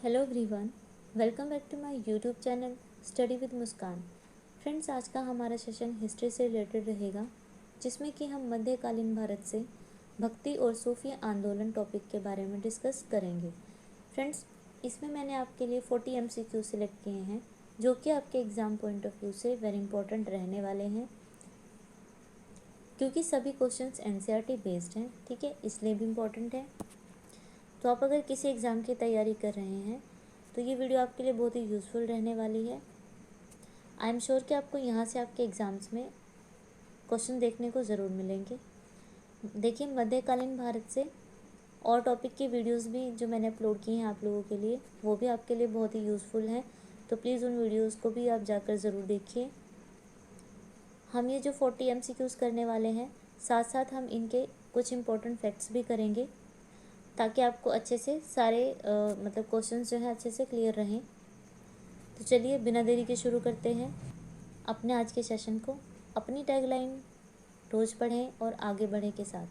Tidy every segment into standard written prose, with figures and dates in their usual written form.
Hello everyone, welcome back to my YouTube channel study with Muskan. Friends, आज का हमारा session history से related रहेगा, जिसमें कि हम मध्यकालीन भारत से भक्ति और सूफी आंदोलन टॉपिक के बारे में डिस्कस करेंगे। फ्रेंड्स, इसमें मैंने आपके लिए 40 MCQ सिलेक्ट किए हैं, जो कि आपके एग्ज़ाम पॉइंट ऑफ व्यू से वेरी इंपॉर्टेंट रहने वाले हैं, क्योंकि सभी क्वेश्चंस NCERT बेस्ड हैं। ठीक है, इसलिए भी इम्पॉर्टेंट है। तो आप अगर किसी एग्ज़ाम की तैयारी कर रहे हैं तो ये वीडियो आपके लिए बहुत ही यूज़फुल रहने वाली है। आई एम श्योर कि आपको यहाँ से आपके एग्ज़ाम्स में क्वेश्चन देखने को ज़रूर मिलेंगे। देखिए, मध्यकालीन भारत से और टॉपिक की वीडियोस भी जो मैंने अपलोड की हैं आप लोगों के लिए, वो भी आपके लिए बहुत ही यूज़फुल हैं। तो प्लीज़ उन वीडियोस को भी आप जाकर ज़रूर देखिए। हम ये जो 40 MCQs करने वाले हैं, साथ साथ हम इनके कुछ इंपॉर्टेंट फैक्ट्स भी करेंगे, ताकि आपको अच्छे से सारे मतलब क्वेश्चंस जो हैं अच्छे से क्लियर रहें। तो चलिए बिना देरी के शुरू करते हैं अपने आज के सेशन को। अपनी टैगलाइन रोज़ पढ़ें और आगे बढ़ें के साथ।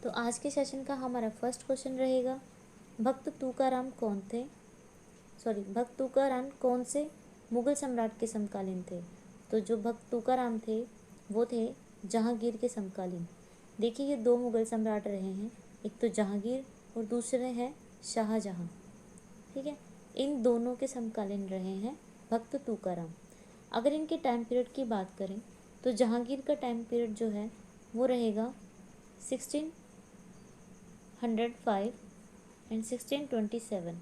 तो आज के सेशन का हमारा फर्स्ट क्वेश्चन रहेगा, भक्त तुकाराम कौन थे? भक्त तुकाराम कौन से मुगल सम्राट के समकालीन थे? तो जो भक्त तुकाराम थे वो थे जहांगीर के समकालीन। देखिए, ये दो मुगल सम्राट रहे हैं, एक तो जहांगीर और दूसरे हैं शाहजहां। ठीक है, इन दोनों के समकालीन रहे हैं भक्त तुकाराम। अगर इनके टाइम पीरियड की बात करें तो जहांगीर का टाइम पीरियड जो है वो रहेगा 1605 एंड 1627।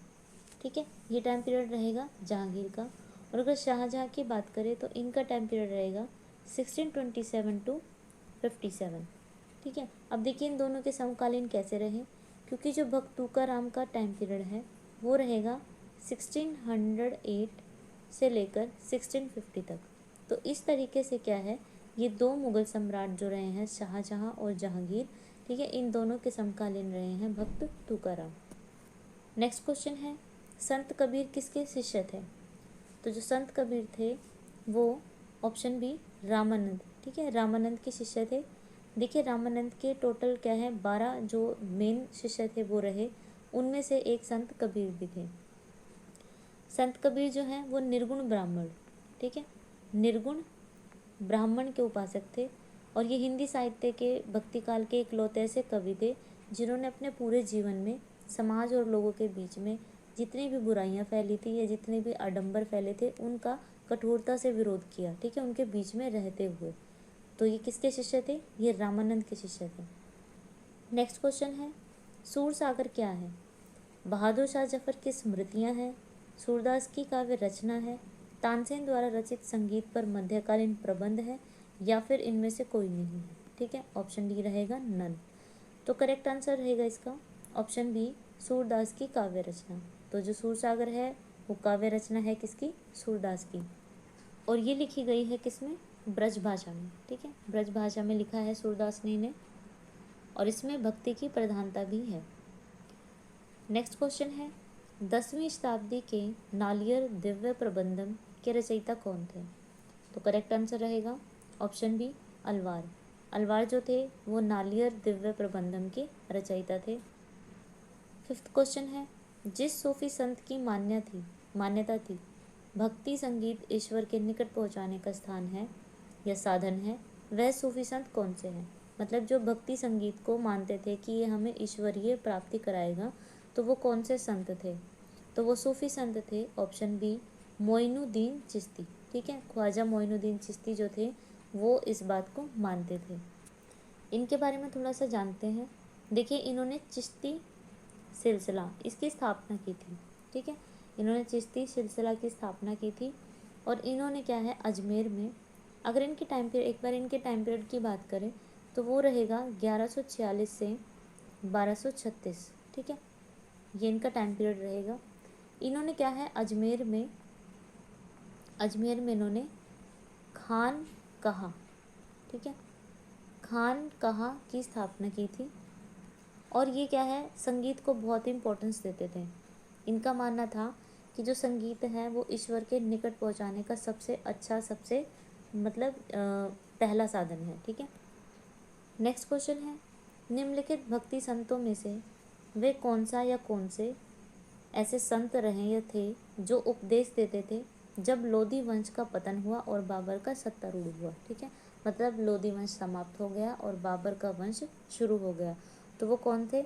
ठीक है, ये टाइम पीरियड रहेगा जहांगीर का। और अगर शाहजहां की बात करें तो इनका टाइम पीरियड रहेगा 1627 टू 57। ठीक है, अब देखिए इन दोनों के समकालीन कैसे रहे, क्योंकि जो भक्त तुकाराम का टाइम पीरियड है वो रहेगा 1608 से लेकर 1650 तक। तो इस तरीके से क्या है, ये दो मुगल सम्राट जो रहे हैं शाहजहां और जहांगीर, ठीक है, इन दोनों के समकालीन रहे हैं भक्त तुकाराम। नेक्स्ट क्वेश्चन है, संत कबीर किसके शिष्य थे? तो जो संत कबीर थे वो ऑप्शन बी रामानंद। ठीक है, रामानंद के शिष्य थे। देखिए, रामानंद के टोटल क्या है, 12 जो मेन शिष्य थे वो रहे, उनमें से एक संत कबीर भी थे। संत कबीर जो हैं वो निर्गुण ब्राह्मण, ठीक है, निर्गुण ब्राह्मण के उपासक थे। और ये हिंदी साहित्य के भक्ति काल के इकलौते ऐसे कवि थे जिन्होंने अपने पूरे जीवन में समाज और लोगों के बीच में जितनी भी बुराइयां फैली थी या जितने भी आडंबर फैले थे उनका कठोरता से विरोध किया। ठीक है, उनके बीच में रहते हुए। तो ये किसके शिष्य थे? ये रामानंद के शिष्य थे। नेक्स्ट क्वेश्चन है, सूरसागर क्या है? बहादुर शाह जफर की स्मृतियां हैं, सूरदास की काव्य रचना है, तानसेन द्वारा रचित संगीत पर मध्यकालीन प्रबंध है, या फिर इनमें से कोई नहीं है। ठीक है, ऑप्शन डी रहेगा नन। तो करेक्ट आंसर रहेगा इसका ऑप्शन बी, सूरदास की काव्य रचना। तो जो सूरसागर है वो काव्य रचना है किसकी? सूरदास की। और ये लिखी गई है किसमें? ब्रज भाषा में। ठीक है, ब्रज भाषा में लिखा है सूरदास ने इन्हें, और इसमें भक्ति की प्रधानता भी है। नेक्स्ट क्वेश्चन है, 10वीं शताब्दी के नालियर दिव्य प्रबंधम के रचयिता कौन थे? तो करेक्ट आंसर रहेगा ऑप्शन बी, अलवार। अलवार जो थे वो नालियर दिव्य प्रबंधम के रचयिता थे। फिफ्थ क्वेश्चन है, जिस सूफी संत की मान्यता थी भक्ति संगीत ईश्वर के निकट पहुंचाने का स्थान है या साधन है, वह सूफी संत कौन से हैं? मतलब जो भक्ति संगीत को मानते थे कि ये हमें ईश्वरीय प्राप्ति कराएगा, तो वो कौन से संत थे? तो वो सूफी संत थे ऑप्शन बी, मोइनुद्दीन चिश्ती। ठीक है, ख्वाजा मोइनुद्दीन चिश्ती जो थे वो इस बात को मानते थे। इनके बारे में थोड़ा सा जानते हैं। देखिए, इन्होंने चिश्ती सिलसिला इसकी स्थापना की थी। ठीक है, इन्होंने चिश्ती सिलसिला की स्थापना की थी। और इन्होंने क्या है, अजमेर में, अगर इनके टाइम पीरियड, एक बार इनके टाइम पीरियड की बात करें तो वो रहेगा 1146 से 1236। ठीक है, ये इनका टाइम पीरियड रहेगा। इन्होंने क्या है, अजमेर में इन्होंने खान कहा, ठीक है, खान कहा की स्थापना की थी। और ये क्या है, संगीत को बहुत ही इम्पोर्टेंस देते थे। इनका मानना था कि जो संगीत है वो ईश्वर के निकट पहुंचाने का सबसे अच्छा, सबसे मतलब पहला साधन है। ठीक है, नेक्स्ट क्वेश्चन है, निम्नलिखित भक्ति संतों में से वे कौन सा या कौन से ऐसे संत रहे या थे जो उपदेश देते थे जब लोधी वंश का पतन हुआ और बाबर का सत्तारूढ़ हुआ। ठीक है, मतलब लोधी वंश समाप्त हो गया और बाबर का वंश शुरू हो गया। तो वो कौन थे?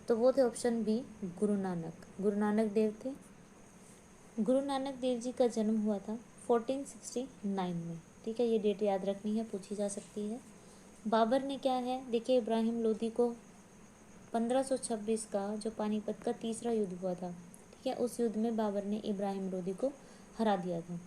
तो वो थे ऑप्शन बी, गुरु नानक। गुरु नानक देव थे। गुरु नानक देव जी का जन्म हुआ था 1469 में। ठीक है, ये डेट याद रखनी है, पूछी जा सकती है। बाबर ने क्या है, देखिए इब्राहिम लोदी को 1526 का जो पानीपत का तीसरा युद्ध हुआ था, ठीक है, उस युद्ध में बाबर ने इब्राहिम लोदी को हरा दिया था।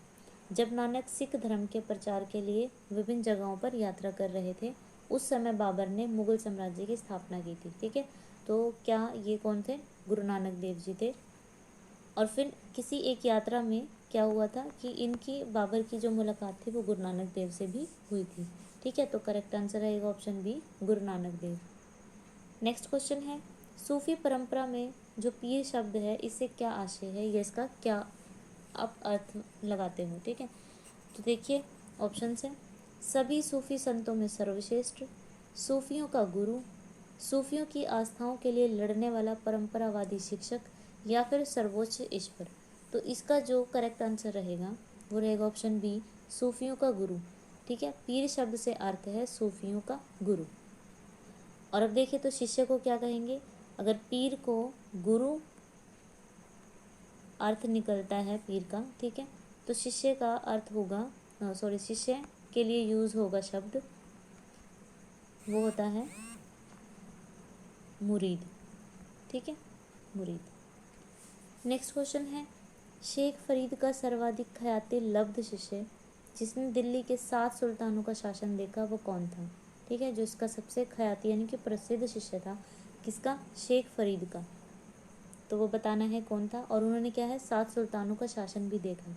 जब नानक सिख धर्म के प्रचार के लिए विभिन्न जगहों पर यात्रा कर रहे थे, उस समय बाबर ने मुगल साम्राज्य की स्थापना की थी। ठीक है, तो क्या ये कौन थे? गुरु नानक देव जी थे। और फिर किसी एक यात्रा में क्या हुआ था कि इनकी बाबर की जो मुलाकात थी वो गुरु नानक देव से भी हुई थी। ठीक है, तो करेक्ट आंसर रहेगा option B, Guru Nanak Dev. Next question है, सूफी परंपरा में जो पीर शब्द है इससे क्या आशय है, ये इसका क्या आप अर्थ लगाते हो? ठीक है, तो देखिए ऑप्शन है, सभी सूफी संतों में सर्वश्रेष्ठ, सूफियों का गुरु, सूफियों की आस्थाओं के लिए लड़ने वाला परंपरावादी शिक्षक, या फिर सर्वोच्च ईश्वर। तो इसका जो करेक्ट आंसर रहेगा वो रहेगा ऑप्शन बी, सूफियों का गुरु। ठीक है, पीर शब्द से अर्थ है सूफियों का गुरु। और अब देखिए तो शिष्य को क्या कहेंगे? अगर पीर को गुरु अर्थ निकलता है पीर का, ठीक है, तो शिष्य का अर्थ होगा, शिष्य के लिए यूज होगा शब्द, वो होता है मुरीद। ठीक है, मुरीद। नेक्स्ट क्वेश्चन है, शेख फरीद का सर्वाधिक ख्याति लब्ध शिष्य जिसने दिल्ली के 7 सुल्तानों का शासन देखा वो कौन था? ठीक है, जो इसका सबसे ख्याति यानी कि प्रसिद्ध शिष्य था, किसका? शेख फरीद का। तो वो बताना है कौन था, और उन्होंने क्या है, 7 सुल्तानों का शासन भी देखा।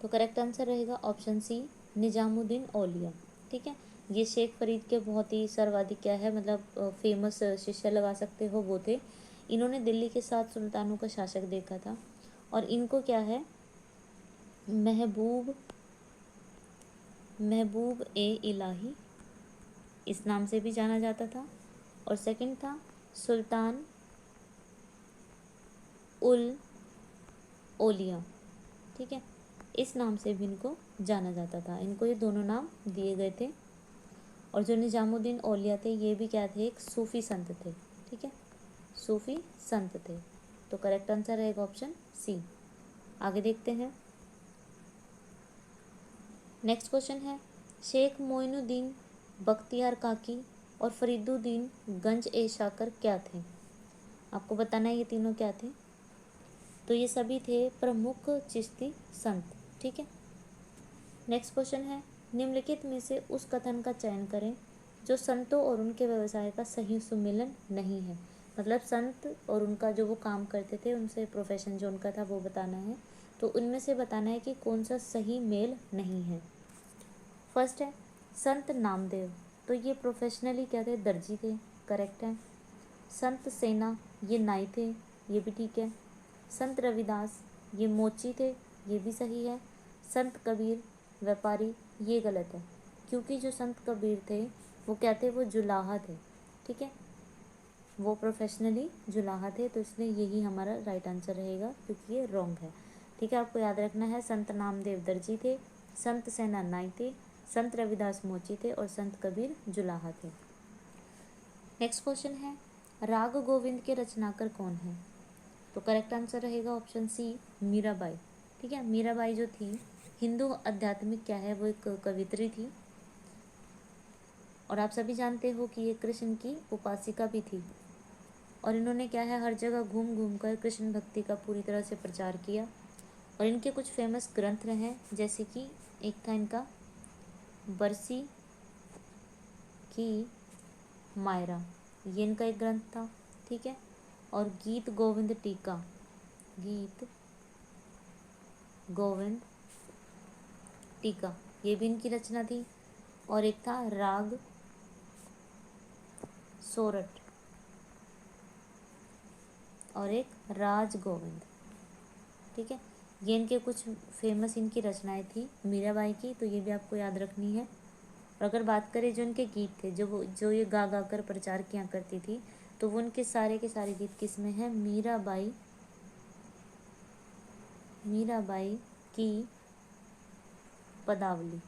तो करेक्ट आंसर रहेगा ऑप्शन सी, निजामुद्दीन औलिया। ठीक है, ये शेख फरीद के बहुत ही सर्वाधिक क्या है, मतलब फेमस शिष्य लगा सकते हो वो थे। इन्होंने दिल्ली के 7 सुल्तानों का शासक देखा था, और इनको क्या है, महबूब महबूब ए इलाही इस नाम से भी जाना जाता था। और सेकंड था सुल्तान उल ओलिया। ठीक है, इस नाम से भी इनको जाना जाता था। इनको ये दोनों नाम दिए गए थे। और जो निजामुद्दीन औलिया थे ये भी क्या थे, एक सूफी संत थे। ठीक है, सूफी संत थे। तो करेक्ट आंसर रहेगा ऑप्शन सी। आगे देखते हैं। नेक्स्ट क्वेश्चन है, शेख मोइनुद्दीन बख्तियार काकी और फरीदुद्दीन गंज ए शाकर क्या थे? आपको बताना है ये तीनों क्या थे। तो ये सभी थे प्रमुख चिश्ती संत। ठीक है, नेक्स्ट क्वेश्चन है, निम्नलिखित में से उस कथन का चयन करें जो संतों और उनके व्यवसाय का सही सुमिलन नहीं है। मतलब संत और उनका जो वो काम करते थे, उनसे प्रोफेशन जो उनका था वो बताना है। तो उनमें से बताना है कि कौन सा सही मेल नहीं है। फर्स्ट है संत नामदेव, तो ये प्रोफेशनली क्या थे, दर्जी थे, करेक्ट है। संत सेना, ये नाई थे, ये भी ठीक है। संत रविदास, ये मोची थे, ये भी सही है। संत कबीर व्यापारी, ये गलत है, क्योंकि जो संत कबीर थे वो क्या थे, वो जुलाहा थे। ठीक है, वो प्रोफेशनली जुलाहा थे, तो इसलिए यही हमारा राइट आंसर रहेगा, क्योंकि ये रॉन्ग है। ठीक है, आपको याद रखना है, संत नामदेव दर्जी थे, संत सेना नाई थे, संत रविदास मोची थे, और संत कबीर जुलाहा थे। नेक्स्ट क्वेश्चन है, राग गोविंद के रचनाकार कौन है? तो करेक्ट आंसर रहेगा ऑप्शन सी, मीराबाई। ठीक है, मीराबाई जो थी हिंदू आध्यात्मिक क्या है, वो एक कवित्री थी, और आप सभी जानते हो कि ये कृष्ण की उपासिका भी थी। और इन्होंने क्या है, हर जगह घूम घूम कर कृष्ण भक्ति का पूरी तरह से प्रचार किया। और इनके कुछ फेमस ग्रंथ हैं, जैसे कि एक था इनका बरसी की मायरा, ये इनका एक ग्रंथ था। ठीक है, और गीत गोविंद टीका, गीत गोविंद टीका, ये भी इनकी रचना थी। और एक था राग सोरठ, और एक राज गोविंद। ठीक है, ये इनके कुछ फेमस इनकी रचनाएं थी मीराबाई की, तो ये भी आपको याद रखनी है। और अगर बात करें जो इनके गीत थे, जो ये गा गा कर प्रचार किया करती थी, तो वो उनके सारे के सारे गीत किस में है, मीराबाई मीराबाई की पदावली।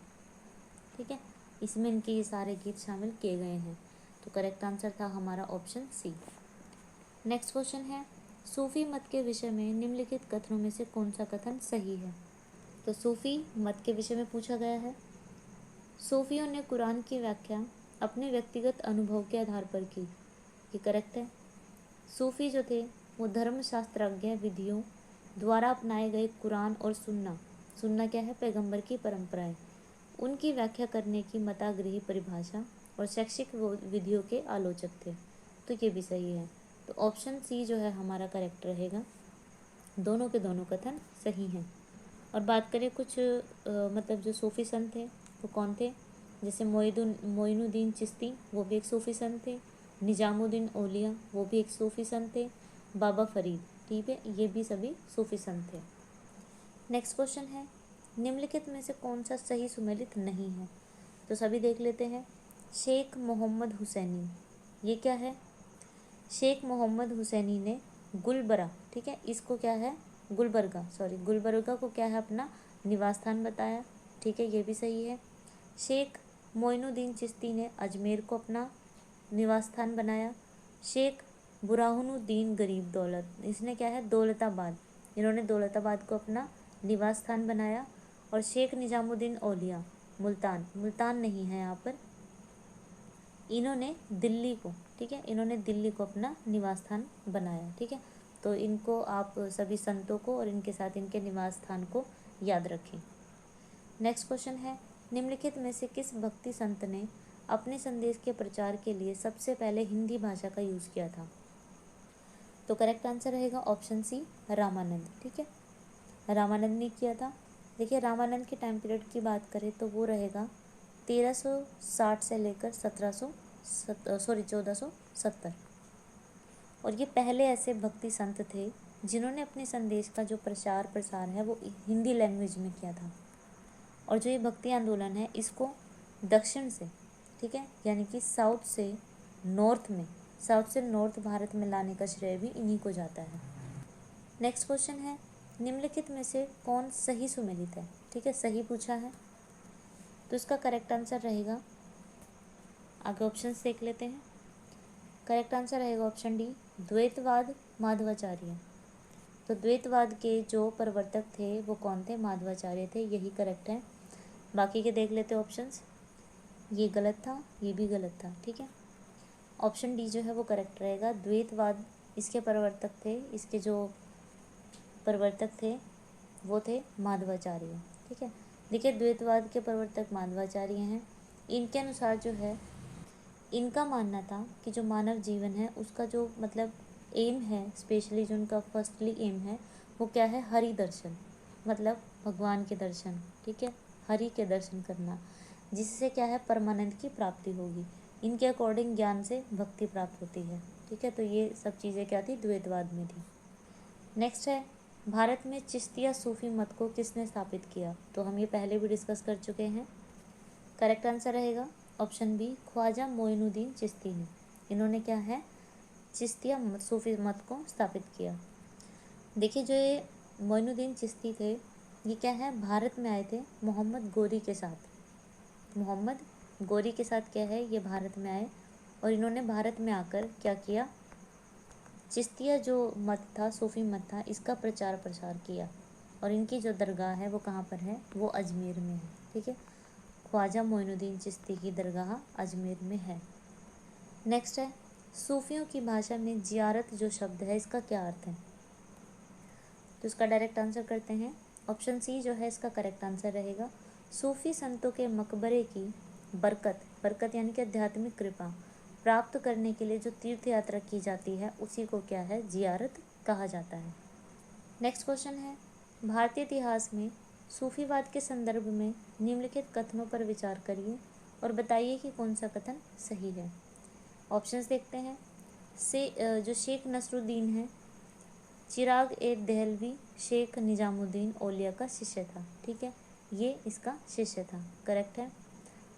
ठीक है, इसमें इनके ये सारे गीत शामिल किए गए हैं। तो करेक्ट आंसर था हमारा ऑप्शन सी। नेक्स्ट क्वेश्चन है, सूफी मत के विषय में निम्नलिखित कथनों में से कौन सा कथन सही है। तो सूफी मत के विषय में पूछा गया है, सूफियों ने कुरान की व्याख्या अपने व्यक्तिगत अनुभव के आधार पर की। ये करेक्ट है। सूफी जो थे वो धर्मशास्त्रज्ञ विधियों द्वारा अपनाए गए कुरान और सुन्ना क्या है, पैगंबर की परंपराएं, उनकी व्याख्या करने की मताग्रही परिभाषा और शैक्षिक विधियों के आलोचक थे। तो ये भी सही है। तो ऑप्शन सी जो है हमारा करेक्ट रहेगा। दोनों के दोनों कथन सही हैं। और बात करें कुछ मतलब जो सूफी संत थे वो कौन थे, जैसे मोइनुद्दीन चिश्ती, वो भी एक सूफी संत थे। निजामुद्दीन औलिया, वो भी एक सूफी संत थे। बाबा फरीद, ठीक है, ये भी सभी सूफी संत थे। नेक्स्ट क्वेश्चन है, निम्नलिखित में से कौन सा सही सुमेलित नहीं है। तो सभी देख लेते हैं। शेख मोहम्मद हुसैनी, ये क्या है, शेख मोहम्मद हुसैनी ने गुलबरा, ठीक है, इसको क्या है, गुलबर्गा को क्या है अपना निवास स्थान बताया। ठीक है, ये भी सही है। शेख मोइनुद्दीन चिश्ती ने अजमेर को अपना निवास स्थान बनाया। शेख बुरहानुद्दीन गरीब दौलत, इसने क्या है दौलताबाद, इन्होंने दौलताबाद को अपना निवास स्थान बनाया। और शेख निजामुद्दीन औलिया मुल्तान नहीं है यहाँ पर, इन्होंने दिल्ली को, ठीक है, इन्होंने दिल्ली को अपना निवास स्थान बनाया। ठीक है, तो इनको आप सभी संतों को और इनके साथ इनके निवास स्थान को याद रखें। नेक्स्ट क्वेश्चन है, निम्नलिखित में से किस भक्ति संत ने अपने संदेश के प्रचार के लिए सबसे पहले हिंदी भाषा का यूज़ किया था। तो करेक्ट आंसर रहेगा ऑप्शन सी, रामानंद। ठीक है, रामानंद ने किया था। देखिए, रामानंद के टाइम पीरियड की बात करें तो वो रहेगा 1360 से लेकर 1470। और ये पहले ऐसे भक्ति संत थे जिन्होंने अपने संदेश का जो प्रचार प्रसार है वो हिंदी लैंग्वेज में किया था। और जो ये भक्ति आंदोलन है इसको दक्षिण से, ठीक है, यानी कि साउथ से नॉर्थ भारत में लाने का श्रेय भी इन्हीं को जाता है। नेक्स्ट क्वेश्चन है, निम्नलिखित में से कौन सही सुमेलित है। ठीक है, सही पूछा है, तो इसका करेक्ट आंसर रहेगा, आगे ऑप्शंस देख लेते हैं। करेक्ट आंसर रहेगा ऑप्शन डी, द्वैतवाद माधवाचार्य। तो द्वैतवाद के जो प्रवर्तक थे वो कौन थे, माधवाचार्य थे, यही करेक्ट है। बाकी के देख लेते ऑप्शंस, ये गलत था, ये भी गलत था। ठीक है, ऑप्शन डी जो है वो करेक्ट रहेगा, द्वैतवाद इसके प्रवर्तक थे, इसके जो प्रवर्तक थे वो थे माधवाचार्य। ठीक है, देखिए द्वैतवाद के प्रवर्तक माधवाचार्य हैं। इनके अनुसार जो है, इनका मानना था कि जो मानव जीवन है उसका जो मतलब एम है, स्पेशली जो उनका फर्स्टली एम है वो क्या है, हरि दर्शन, मतलब भगवान के दर्शन। ठीक है, हरि के दर्शन करना, जिससे क्या है परमानंद की प्राप्ति होगी। इनके अकॉर्डिंग ज्ञान से भक्ति प्राप्त होती है। ठीक है, तो ये सब चीज़ें क्या थी, द्वैतवाद में थी। नेक्स्ट है, भारत में चिश्तिया सूफी मत को किसने स्थापित किया। तो हम ये पहले भी डिस्कस कर चुके हैं। करेक्ट आंसर रहेगा ऑप्शन बी, ख्वाजा मोइनुद्दीन चिश्ती ने, इन्होंने क्या है चिश्तिया सूफी मत को स्थापित किया। देखिए, जो ये मोइनुद्दीन चिश्ती थे ये क्या है भारत में आए थे मोहम्मद गोरी के साथ क्या है ये भारत में आए। और इन्होंने भारत में आकर क्या किया, चिश्तिया जो मत था, सूफी मत था, इसका प्रचार प्रसार किया। और इनकी जो दरगाह है वो कहाँ पर है, वो अजमेर में है। ठीक है, ख्वाजा मोइनुद्दीन चिश्ती की दरगाह अजमेर में है। नेक्स्ट है, सूफियों की भाषा में जियारत जो शब्द है इसका क्या अर्थ है। तो इसका डायरेक्ट आंसर करते हैं। ऑप्शन सी जो है इसका करेक्ट आंसर रहेगा, सूफी संतों के मकबरे की बरकत यानी कि आध्यात्मिक कृपा प्राप्त करने के लिए जो तीर्थ यात्रा की जाती है उसी को क्या है, जियारत कहा जाता है। नेक्स्ट क्वेश्चन है, भारतीय इतिहास में सूफीवाद के संदर्भ में निम्नलिखित कथनों पर विचार करिए और बताइए कि कौन सा कथन सही है। ऑप्शंस देखते हैं। जो शेख नसरुद्दीन है, चिराग ए दहलवी शेख निजामुद्दीन औलिया का शिष्य था। ठीक है, ये इसका शिष्य था, करेक्ट है।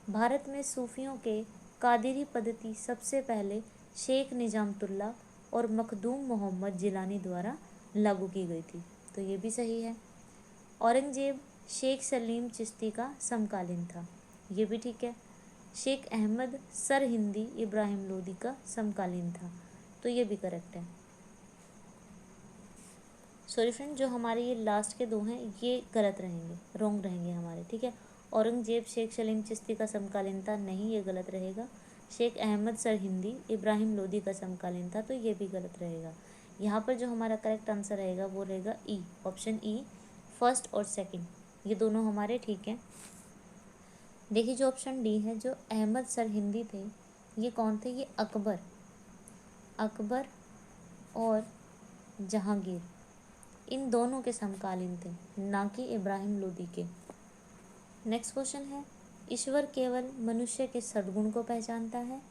भारत में सूफियों के कादिरी पद्धति सबसे पहले शेख निजामतुल्लाह और मखदूम मोहम्मद जिलानी द्वारा लागू की गई थी। तो ये भी सही है। औरंगजेब शेख सलीम चिश्ती का समकालीन था, ये भी ठीक है। शेख अहमद सरहिंदी इब्राहिम लोदी का समकालीन था, तो ये भी करेक्ट है। सॉरी फ्रेंड, जो हमारे ये लास्ट के दो हैं ये गलत रहेंगे, रॉन्ग रहेंगे हमारे, ठीक है। औरंगजेब शेख सलीम चिश्ती का समकालीन था, नहीं, ये गलत रहेगा। शेख अहमद सरहिंदी इब्राहिम लोदी का समकालीन था, तो ये भी गलत रहेगा। यहाँ पर जो हमारा करेक्ट आंसर रहेगा वो रहेगा ई, ऑप्शन ई, फर्स्ट और सेकंड, ये दोनों हमारे ठीक हैं। देखिए जो ऑप्शन डी है, जो अहमद सरहिंदी थे, ये कौन थे? ये अकबर और जहांगीर, इन दोनों के समकालीन थे, ना कि इब्राहिम लोदी के। नेक्स्ट क्वेश्चन है, ईश्वर केवल मनुष्य के सद्गुण को पहचानता है,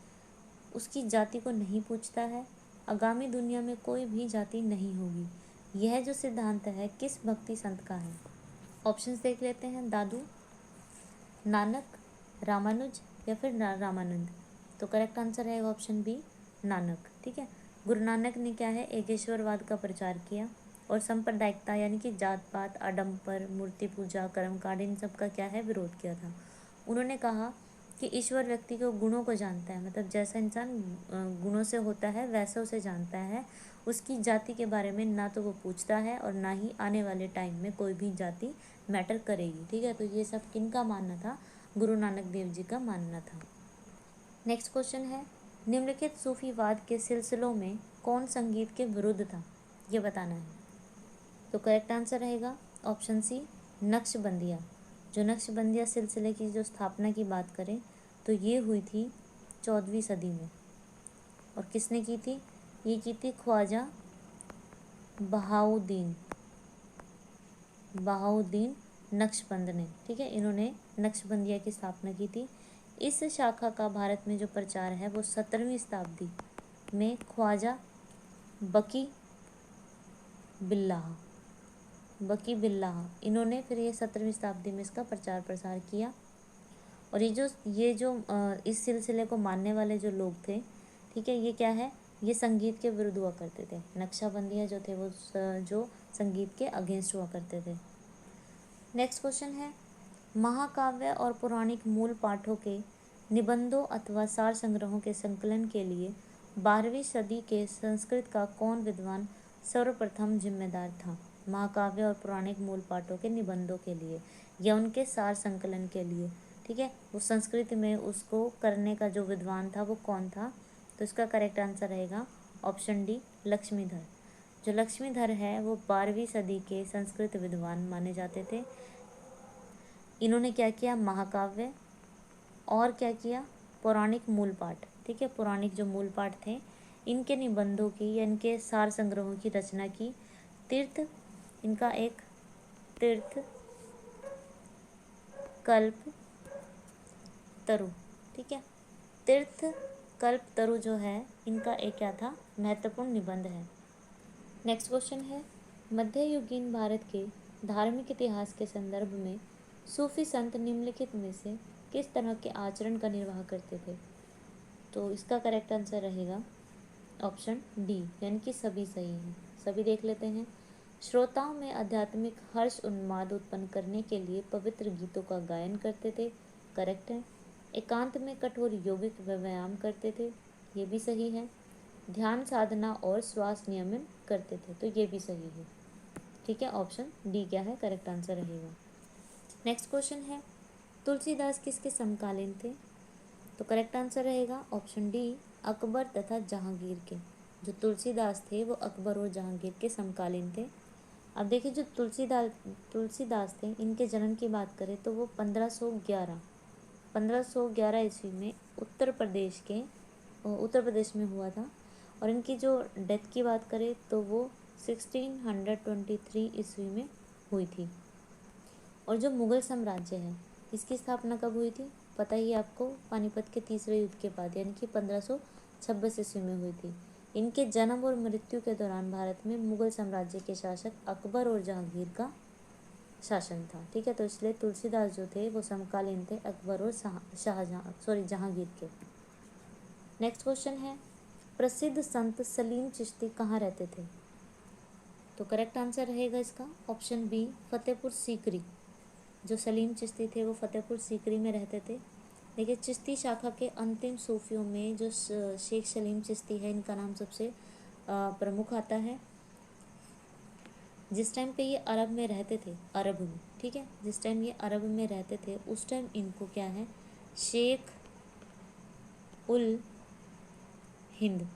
उसकी जाति को नहीं पूछता है, आगामी दुनिया में कोई भी जाति नहीं होगी, यह जो सिद्धांत है किस भक्ति संत का है? ऑप्शंस देख लेते हैं, दादू, नानक, रामानुज या फिर रामानंद। तो करेक्ट आंसर है ऑप्शन बी, नानक, ठीक है। गुरु नानक ने क्या है, एकेश्वरवाद का प्रचार किया और सांप्रदायिकता यानी कि जात पात, आडंबर, मूर्ति पूजा, कर्मकांड, इन सब का क्या है, विरोध किया था। उन्होंने कहा कि ईश्वर व्यक्ति के गुणों को जानता है, मतलब जैसा इंसान गुणों से होता है वैसा उसे जानता है, उसकी जाति के बारे में ना तो वो पूछता है और ना ही आने वाले टाइम में कोई भी जाति मैटर करेगी, ठीक है। तो ये सब किनका मानना था? गुरु नानक देव जी का मानना था। नेक्स्ट क्वेश्चन है, निम्नलिखित सूफीवाद के सिलसिलों में कौन संगीत के विरुद्ध था, ये बताना है। तो करेक्ट आंसर रहेगा ऑप्शन सी, नक्शबंदिया। जो नक्शबंदिया सिलसिले की जो स्थापना की बात करें तो ये हुई थी 14वीं सदी में, और किसने की थी? ये की थी ख्वाजा बहाउद्दीन नक्शबंद ने, ठीक है। इन्होंने नक्शबंदिया की स्थापना की थी। इस शाखा का भारत में जो प्रचार है वो 17वीं शताब्दी में ख्वाजा बकी बिल्लाह इन्होंने फिर ये 17वीं शताब्दी में इसका प्रचार प्रसार किया। और ये जो इस सिलसिले को मानने वाले जो लोग थे, ठीक है, ये क्या है, ये संगीत के विरुद्ध हुआ करते थे। नक्शबंदिया जो थे वो जो संगीत के अगेंस्ट हुआ करते थे। नेक्स्ट क्वेश्चन है, महाकाव्य और पौराणिक मूल पाठों के निबंधों अथवा सार संग्रहों के संकलन के लिए 12वीं सदी के संस्कृत का कौन विद्वान सर्वप्रथम जिम्मेदार था? महाकाव्य और पौराणिक मूल पाठों के निबंधों के लिए या उनके सार संकलन के लिए, ठीक है, वो संस्कृत में उसको करने का जो विद्वान था वो कौन था? तो इसका करेक्ट आंसर रहेगा ऑप्शन डी, लक्ष्मीधर। जो लक्ष्मीधर है वो 12वीं सदी के संस्कृत विद्वान माने जाते थे। इन्होंने क्या किया, महाकाव्य और क्या किया, पौराणिक मूल पाठ, ठीक है, पौराणिक जो मूल पाठ थे इनके निबंधों की या इनके सार संग्रहों की रचना की। इनका एक तीर्थ कल्प तरु, ठीक है, तीर्थ कल्प तरु जो है इनका एक क्या था, महत्वपूर्ण निबंध है। नेक्स्ट क्वेश्चन है, मध्ययुगीन भारत के धार्मिक इतिहास के संदर्भ में सूफी संत निम्नलिखित में से किस तरह के आचरण का निर्वाह करते थे? तो इसका करेक्ट आंसर रहेगा ऑप्शन डी, यानी कि सभी सही हैं। सभी देख लेते हैं। श्रोताओं में आध्यात्मिक हर्ष उन्माद उत्पन्न करने के लिए पवित्र गीतों का गायन करते थे, करेक्ट है। एकांत में कठोर योगिक व्यायाम करते थे, ये भी सही है। ध्यान साधना और श्वास नियमन करते थे, तो ये भी सही है, ठीक है। ऑप्शन डी क्या है, करेक्ट आंसर रहेगा। नेक्स्ट क्वेश्चन है, तुलसीदास किसके समकालीन थे? तो करेक्ट आंसर रहेगा ऑप्शन डी, अकबर तथा जहांगीर के। जो तुलसीदास थे वो अकबर और जहांगीर के समकालीन थे। अब देखिए जो तुलसीदास थे, इनके जन्म की बात करें तो वो 1511 ईस्वी में उत्तर प्रदेश में हुआ था। और इनकी जो डेथ की बात करें तो वो 1623 ईस्वी में हुई थी। और जो मुग़ल साम्राज्य है इसकी स्थापना कब हुई थी? पता ही है आपको, पानीपत के तीसरे युद्ध के बाद, यानी कि 1526 ईस्वी में हुई थी। इनके जन्म और मृत्यु के दौरान भारत में मुग़ल साम्राज्य के शासक अकबर और जहांगीर का शासन था, ठीक है। तो इसलिए तुलसीदास जो थे वो समकालीन थे अकबर और जहांगीर के। नेक्स्ट क्वेश्चन है, प्रसिद्ध संत सलीम चिश्ती कहाँ रहते थे? तो करेक्ट आंसर रहेगा इसका ऑप्शन बी, फतेहपुर सीकरी। जो सलीम चिश्ती थे वो फतेहपुर सीकरी में रहते थे। देखिए, चिश्ती शाखा के अंतिम सूफियों में जो शेख सलीम चिश्ती है, इनका नाम सबसे प्रमुख आता है। जिस टाइम पे ये अरब में रहते थे, अरब में, ठीक है, जिस टाइम ये अरब में रहते थे उस टाइम इनको क्या है, शेख उल हिंद,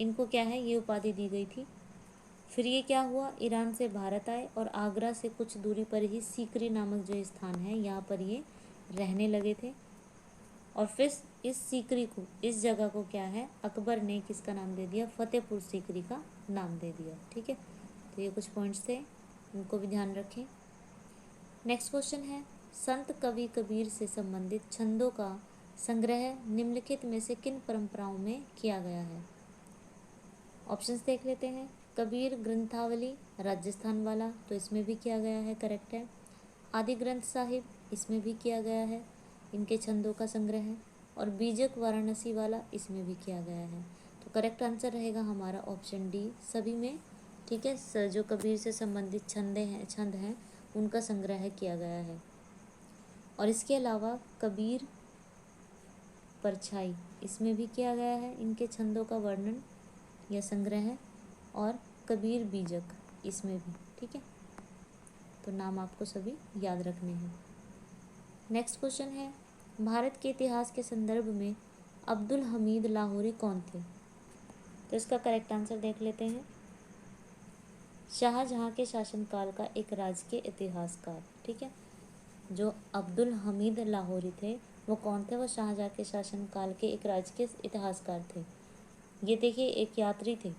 इनको क्या है, ये उपाधि दी गई थी। फिर ये क्या हुआ, ईरान से भारत आए और आगरा से कुछ दूरी पर ही सीकरी नामक जो स्थान है यहाँ पर ये रहने लगे थे। और फिर इस सीकरी को, इस जगह को क्या है, अकबर ने किसका नाम दे दिया, फतेहपुर सीकरी का नाम दे दिया। ठीक है, तो ये कुछ पॉइंट्स थे, इनको भी ध्यान रखें। नेक्स्ट क्वेश्चन है, संत कवि कबीर से संबंधित छंदों का संग्रह निम्नलिखित में से किन परंपराओं में किया गया है। ऑप्शंस देख लेते हैं। कबीर ग्रंथावली राजस्थान वाला, तो इसमें भी किया गया है, करेक्ट है। आदि ग्रंथ साहिब, इसमें भी किया गया है, इनके छंदों का संग्रह है। और बीजक वाराणसी वाला, इसमें भी किया गया है। तो करेक्ट आंसर रहेगा हमारा ऑप्शन डी, सभी में। ठीक है, जो कबीर से संबंधित छंद हैं उनका संग्रह किया गया है। और इसके अलावा कबीर परछाई, इसमें भी किया गया है इनके छंदों का वर्णन या संग्रह। और कबीर बीजक, इसमें भी। ठीक है, तो नाम आपको सभी याद रखने हैं। नेक्स्ट क्वेश्चन है, भारत के इतिहास के संदर्भ में अब्दुल हमीद लाहौरी कौन थे। तो इसका करेक्ट आंसर देख लेते हैं। शाहजहां के शासनकाल का एक राजकीय इतिहासकार। ठीक है, जो अब्दुल हमीद लाहौरी थे वो कौन थे, वो शाहजहां के शासनकाल के एक राजकीय इतिहासकार थे। ये देखिए, एक यात्री थे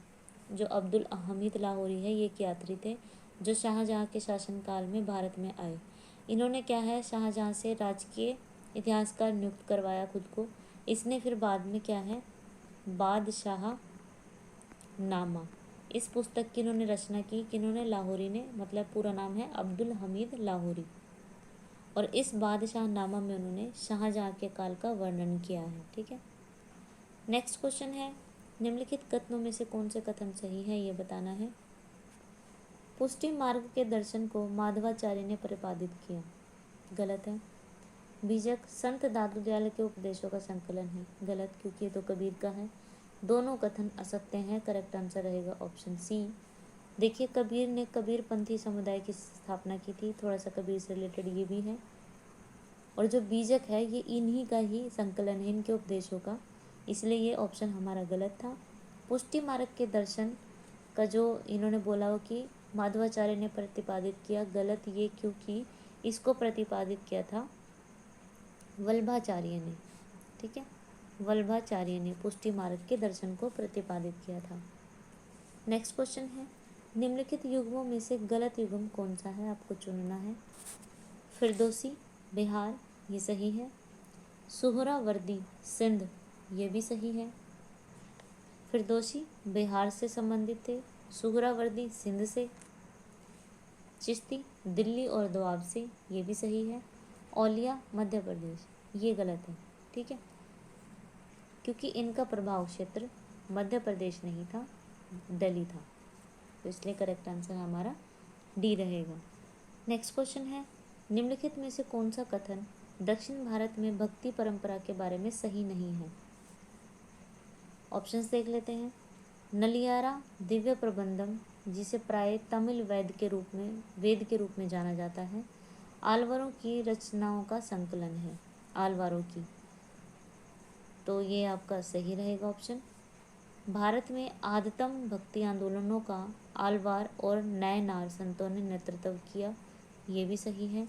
जो अब्दुल हमीद लाहौरी है, ये एक यात्री थे जो शाहजहां के शासनकाल में भारत में आए। इन्होंने क्या है, शाहजहां से राजकीय इतिहासकार नियुक्त करवाया खुद को। इसने फिर बाद में क्या है, बादशाह नामा, इस पुस्तक की इन्होंने रचना की, किन्होंने, लाहौरी ने, मतलब पूरा नाम है अब्दुल हमीद लाहौरी। और इस बादशाह नामा में उन्होंने शाहजहां के काल का वर्णन किया है। ठीक है, नेक्स्ट क्वेश्चन है, निम्नलिखित कथनों में से कौन से कथन सही है, ये बताना है। पुष्टि मार्ग के दर्शन को माधवाचार्य ने प्रतिपादित किया, गलत है। बीजक संत दादू दयाल के उपदेशों का संकलन है, गलत, क्योंकि ये तो कबीर का है। दोनों कथन असत्य हैं, करेक्ट आंसर रहेगा ऑप्शन सी। देखिए, कबीर ने कबीर पंथी समुदाय की स्थापना की थी, थोड़ा सा कबीर से रिलेटेड ये भी है। और जो बीजक है ये इन्हीं का ही संकलन है, इनके उपदेशों का, इसलिए ये ऑप्शन हमारा गलत था। पुष्टि मार्ग के दर्शन का जो इन्होंने बोला हो कि माधवाचार्य ने प्रतिपादित किया, गलत ये, क्योंकि इसको प्रतिपादित किया था वल्लभाचार्य ने। ठीक है, वल्लभाचार्य ने पुष्टि मार्ग के दर्शन को प्रतिपादित किया था। नेक्स्ट क्वेश्चन है, निम्नलिखित युग्मों में से गलत युग्म कौन सा है, आपको चुनना है। फिरदौसी बिहार, ये सही है। सुहरावर्दी सिंध, ये भी सही है। फिरदौसी बिहार से संबंधित थे, सुहरावर्दी सिंध से, चिश्ती दिल्ली और दोआब से, ये भी सही है। औलिया मध्य प्रदेश, ये गलत है। ठीक है, क्योंकि इनका प्रभाव क्षेत्र मध्य प्रदेश नहीं था, दिल्ली था, तो इसलिए करेक्ट आंसर हमारा डी रहेगा। नेक्स्ट क्वेश्चन है, निम्नलिखित में से कौन सा कथन दक्षिण भारत में भक्ति परंपरा के बारे में सही नहीं है। ऑप्शंस देख लेते हैं। नलियारा दिव्य प्रबंधम, जिसे प्राय तमिल वेद के रूप में जाना जाता है, आलवारों की रचनाओं का संकलन है, आलवारों की, तो ये आपका सही रहेगा ऑप्शन। भारत में आदितम भक्ति आंदोलनों का आलवार और नयनार संतों ने नेतृत्व किया, ये भी सही है।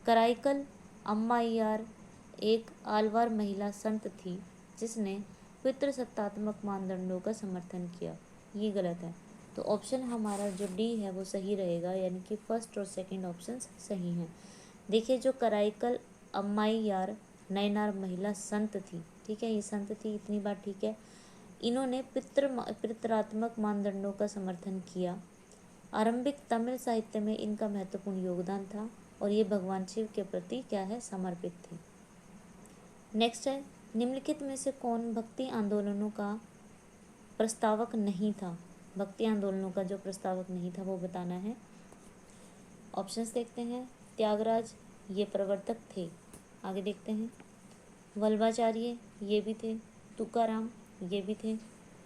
कराईकल अम्माइयार एक आलवार महिला संत थी जिसने पितृसत्तात्मक मानदंडों का समर्थन किया, ये गलत है। तो ऑप्शन हमारा जो डी है वो सही रहेगा, यानी कि फर्स्ट और सेकंड ऑप्शन सही हैं। देखिए, जो कराईकल अम्माइयार नयनार महिला संत थी, ठीक है, ये संत थी, इतनी बात ठीक है। इन्होंने पितृत्वात्मक मानदंडों का समर्थन किया। आरंभिक तमिल साहित्य में इनका महत्वपूर्ण योगदान था और ये भगवान शिव के प्रति क्या है, समर्पित थे। नेक्स्ट है, निम्नलिखित में से कौन भक्ति आंदोलनों का प्रस्तावक नहीं था। भक्ति आंदोलनों का जो प्रस्तावक नहीं था वो बताना है। ऑप्शंस देखते हैं। त्यागराज ये प्रवर्तक थे। आगे देखते हैं। वल्लभाचार्य ये भी थे। तुकाराम ये भी थे।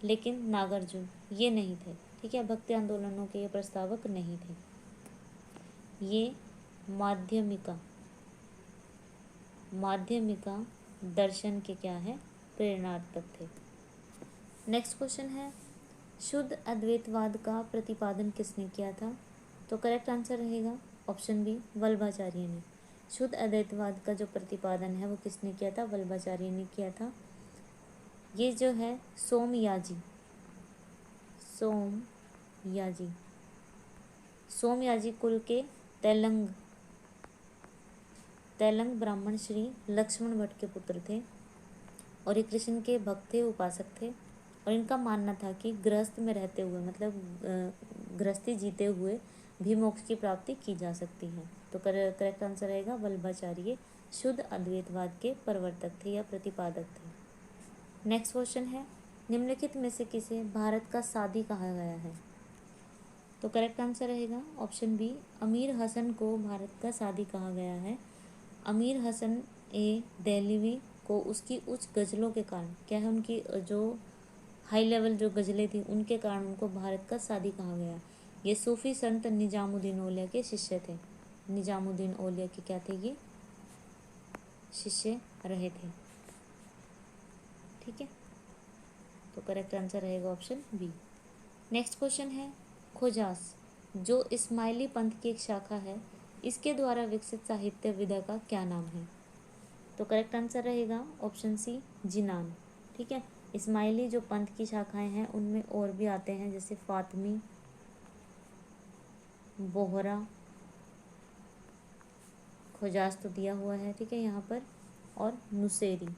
लेकिन नागार्जुन ये नहीं थे। ठीक है, भक्ति आंदोलनों के ये प्रस्तावक नहीं थे। ये माध्यमिका दर्शन के क्या है, प्रेरणार्थक थे। नेक्स्ट क्वेश्चन है, शुद्ध अद्वैतवाद का प्रतिपादन किसने किया था? तो करेक्ट आंसर रहेगा ऑप्शन बी, वल्लभाचार्य ने। शुद्ध अद्वैतवाद का जो प्रतिपादन है वो किसने किया था? वल्लभाचार्य ने किया था। ये जो है सोमयाजी कुल के तैलंग ब्राह्मण श्री लक्ष्मण भट्ट के पुत्र थे और ये कृष्ण के भक्त थे, उपासक थे। और इनका मानना था कि गृहस्थ में रहते हुए, मतलब गृहस्थी जीते हुए भी मोक्ष की प्राप्ति की जा सकती है। तो करेक्ट आंसर रहेगा वल्लभाचार्य शुद्ध अद्वैतवाद के प्रवर्तक थे या प्रतिपादक थे। नेक्स्ट क्वेश्चन है, निम्नलिखित में से किसे भारत का सादी कहा गया है? तो करेक्ट आंसर रहेगा ऑप्शन बी, अमीर हसन को भारत का सादी कहा गया है। अमीर हसन ए दहलवी को उसकी उच्च गज़लों के कारण, क्या है, उनकी जो हाई लेवल जो गज़लें थी उनके कारण उनको भारत का सादी कहा गया। ये सूफी संत निजामुद्दीन औलिया के शिष्य थे। निजामुद्दीन औलिया के क्या थे? ये शिष्य रहे थे। ठीक है, तो करेक्ट आंसर रहेगा ऑप्शन बी। नेक्स्ट क्वेश्चन है, खोजास जो इस्माइली पंथ की एक शाखा है, इसके द्वारा विकसित साहित्य विधा का क्या नाम है? तो करेक्ट आंसर रहेगा ऑप्शन सी, जिनान। ठीक है, इस्माइली जो पंथ की शाखाएं हैं उनमें और भी आते हैं, जैसे फातमी, बोहरा, खोजास तो दिया हुआ है, ठीक है यहाँ पर, और नुसेरी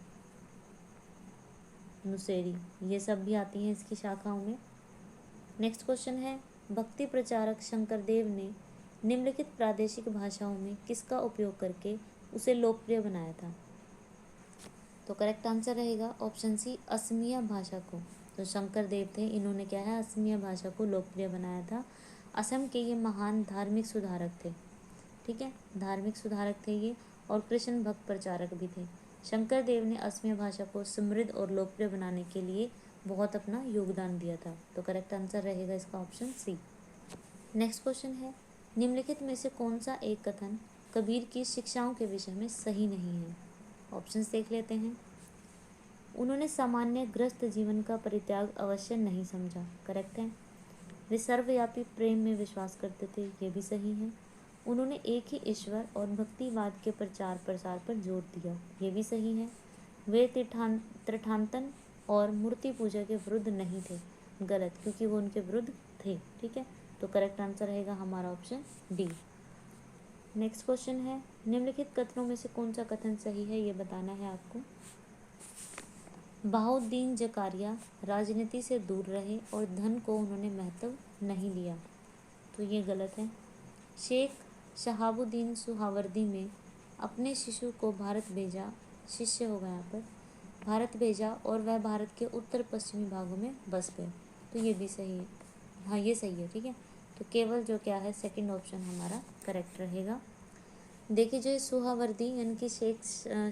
ये सब भी आती हैं इसकी शाखाओं में। नेक्स्ट क्वेश्चन है, भक्ति प्रचारक शंकरदेव ने निम्नलिखित प्रादेशिक भाषाओं में किसका उपयोग करके उसे लोकप्रिय बनाया था? तो करेक्ट आंसर रहेगा ऑप्शन सी, असमिया भाषा को। तो शंकरदेव थे, इन्होंने क्या है, असमिया भाषा को लोकप्रिय बनाया था। असम के ये महान धार्मिक सुधारक थे। ठीक है, धार्मिक सुधारक थे ये, और कृष्ण भक्त प्रचारक भी थे। शंकरदेव ने असमिया भाषा को समृद्ध और लोकप्रिय बनाने के लिए बहुत अपना योगदान दिया था। तो करेक्ट आंसर रहेगा इसका ऑप्शन सी। नेक्स्ट क्वेश्चन है, निम्नलिखित में से कौन सा एक कथन कबीर की शिक्षाओं के विषय में सही नहीं है? ऑप्शंस देख लेते हैं। उन्होंने सामान्य गृहस्थ जीवन का परित्याग अवश्य नहीं समझा, करेक्ट है। वे सर्वव्यापी प्रेम में विश्वास करते थे, ये भी सही है। उन्होंने एक ही ईश्वर और भक्तिवाद के प्रचार प्रसार पर जोर दिया, ये भी सही है। वे त्रिठान्तन और मूर्ति पूजा के विरुद्ध नहीं थे, गलत, क्योंकि वो उनके विरुद्ध थे। ठीक है, तो करेक्ट आंसर रहेगा हमारा ऑप्शन डी। नेक्स्ट क्वेश्चन है, निम्नलिखित कथनों में से कौन सा कथन सही है, ये बताना है आपको। बहाउद्दीन जकारिया राजनीति से दूर रहे और धन को उन्होंने महत्व नहीं दिया, तो ये गलत है। शेख शहाबुद्दीन सुहावर्दी ने अपने शिशु को भारत भेजा, शिष्य होगा यहाँ पर, भारत भेजा और वह भारत के उत्तर पश्चिमी भागों में बस गए, तो ये भी सही है। हाँ, ये सही है। ठीक है, तो केवल जो क्या है, सेकंड ऑप्शन हमारा करेक्ट रहेगा। देखिए, जो सुहावर्दी यानी कि शेख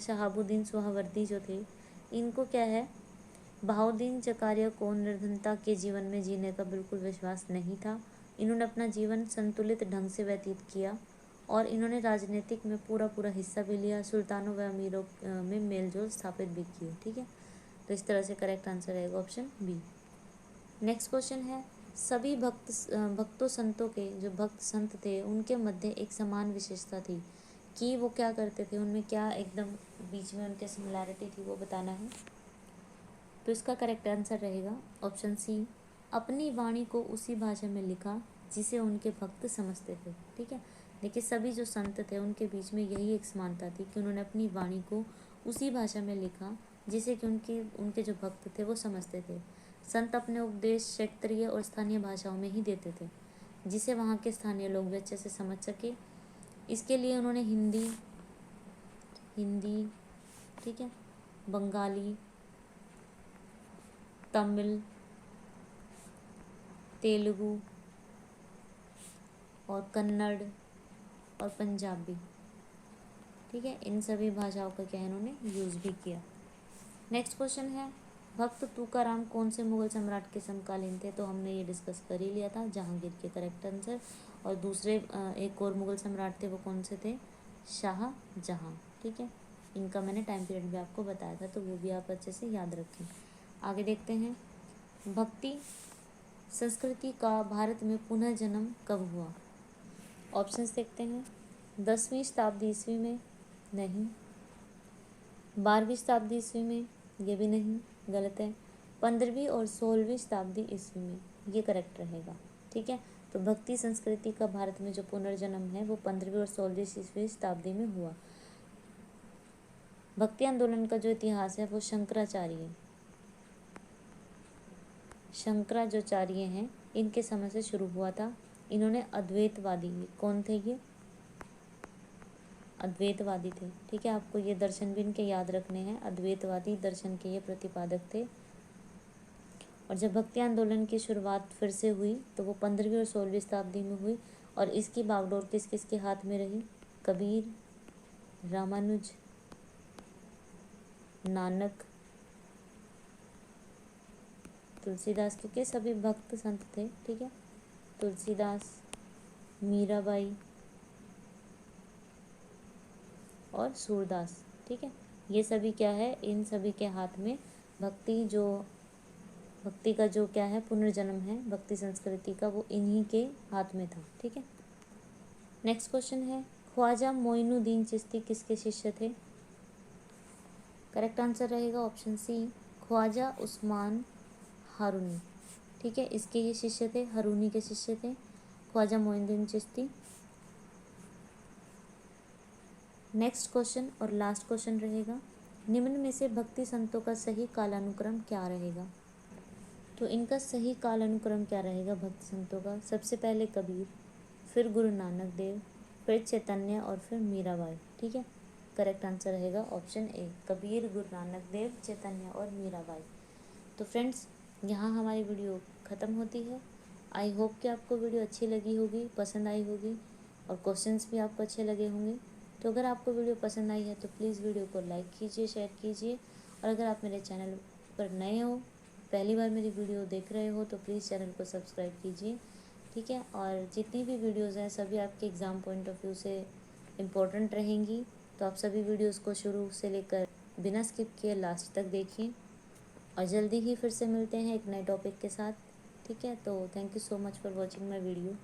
शहाबुद्दीन सुहावर्दी जो थे, इनको क्या है, बहाउद्दीन जकारिया को निर्धनता के जीवन में जीने का बिल्कुल विश्वास नहीं था। इन्होंने अपना जीवन संतुलित ढंग से व्यतीत किया और इन्होंने राजनीतिक में पूरा हिस्सा भी लिया, सुल्तानों व अमीरों में मेलजोल स्थापित भी किए। ठीक है, तो इस तरह से करेक्ट आंसर रहेगा ऑप्शन बी। नेक्स्ट क्वेश्चन है, सभी भक्तों संतों के जो भक्त संत थे उनके मध्य एक समान विशेषता थी कि वो क्या करते थे, उनमें क्या एकदम बीच में उनके सिमिलैरिटी थी, वो बताना है। तो इसका करेक्ट आंसर रहेगा ऑप्शन सी, अपनी वाणी को उसी भाषा में लिखा जिसे उनके भक्त समझते थे। ठीक है, देखिए सभी जो संत थे उनके बीच में यही एक समानता थी कि उन्होंने अपनी वाणी को उसी भाषा में लिखा जिसे कि उनके जो भक्त थे वो समझते थे। संत अपने उपदेश क्षेत्रीय और स्थानीय भाषाओं में ही देते थे जिसे वहाँ के स्थानीय लोग भी अच्छे से समझ सके। इसके लिए उन्होंने हिंदी, ठीक है, बंगाली, तमिल, तेलुगु और कन्नड़ और पंजाबी। ठीक है, इन सभी भाषाओं का क्या इन्होंने यूज़ भी किया। नेक्स्ट क्वेश्चन है, भक्त तुकाराम कौन से मुगल सम्राट के समकालीन थे? तो हमने ये डिस्कस कर ही लिया था, जहांगीर के करेक्ट आंसर। और दूसरे एक और मुगल सम्राट थे, वो कौन से थे? शाहजहां। ठीक है, इनका मैंने टाइम पीरियड भी आपको बताया था, तो वो भी आप अच्छे से याद रखें। आगे देखते हैं, भक्ति संस्कृति का भारत में पुनः जन्म कब हुआ? ऑप्शंस देखते हैं, 10वीं शताब्दी ईस्वी में, नहीं। 12वीं शताब्दी ईस्वी में, ये भी नहीं, गलत है। 15वीं और 16वीं शताब्दी ईस्वी में, ये करेक्ट रहेगा। ठीक है, तो भक्ति संस्कृति का भारत में जो पुनर्जन्म है वो 15वीं और 16वीं शताब्दी में हुआ। भक्ति आंदोलन का जो इतिहास है वो शंकराचार्य हैं, इनके समय से शुरू हुआ था। इन्होंने अद्वैतवादी, कौन थे ये? अद्वैतवादी थे। ठीक है, आपको ये दर्शन भी इनके याद रखने हैं, अद्वैतवादी दर्शन के ये प्रतिपादक थे। और जब भक्ति आंदोलन की शुरुआत फिर से हुई तो वो 15वीं और 16वीं शताब्दी में हुई। और इसकी बागडोर किस किस के हाथ में रही? कबीर, रामानुज, नानक, तुलसीदास, क्योंकि सभी भक्त संत थे। ठीक है, तुलसीदास, मीराबाई और सूरदास। ठीक है, ये सभी क्या है, इन सभी के हाथ में भक्ति का जो क्या है पुनर्जन्म है भक्ति संस्कृति का, वो इन्हीं के हाथ में था। ठीक है, नेक्स्ट क्वेश्चन है, ख्वाजा मोइनुद्दीन चिश्ती किसके शिष्य थे? करेक्ट आंसर रहेगा ऑप्शन सी, ख्वाजा उस्मान हारूनी। ठीक है, इसके ये शिष्य थे, हारूनी के शिष्य थे ख्वाजा मोइनुद्दीन चिश्ती। नेक्स्ट क्वेश्चन और लास्ट क्वेश्चन रहेगा, निम्न में से भक्ति संतों का सही कालानुक्रम क्या रहेगा? तो इनका सही कालानुक्रम क्या रहेगा भक्ति संतों का? सबसे पहले कबीर, फिर गुरु नानक देव, फिर चैतन्य और फिर मीराबाई। ठीक है, करेक्ट आंसर रहेगा ऑप्शन ए, कबीर, गुरु नानक देव, चैतन्य और मीराबाई। तो फ्रेंड्स, यहाँ हमारी वीडियो ख़त्म होती है। आई होप कि आपको वीडियो अच्छी लगी होगी, पसंद आई होगी और क्वेश्चंस भी आपको अच्छे लगे होंगे। तो अगर आपको वीडियो पसंद आई है तो प्लीज़ वीडियो को लाइक कीजिए, शेयर कीजिए। और अगर आप मेरे चैनल पर नए हो, पहली बार मेरी वीडियो देख रहे हो, तो प्लीज़ चैनल को सब्सक्राइब कीजिए। ठीक है, और जितनी भी वीडियोज़ हैं सभी आपके एग्ज़ाम पॉइंट ऑफ व्यू से इम्पोर्टेंट रहेंगी, तो आप सभी वीडियोज़ को शुरू से लेकर बिना स्किप किए लास्ट तक देखिए। और जल्दी ही फिर से मिलते हैं एक नए टॉपिक के साथ। ठीक है, तो thank you so much for watching my video.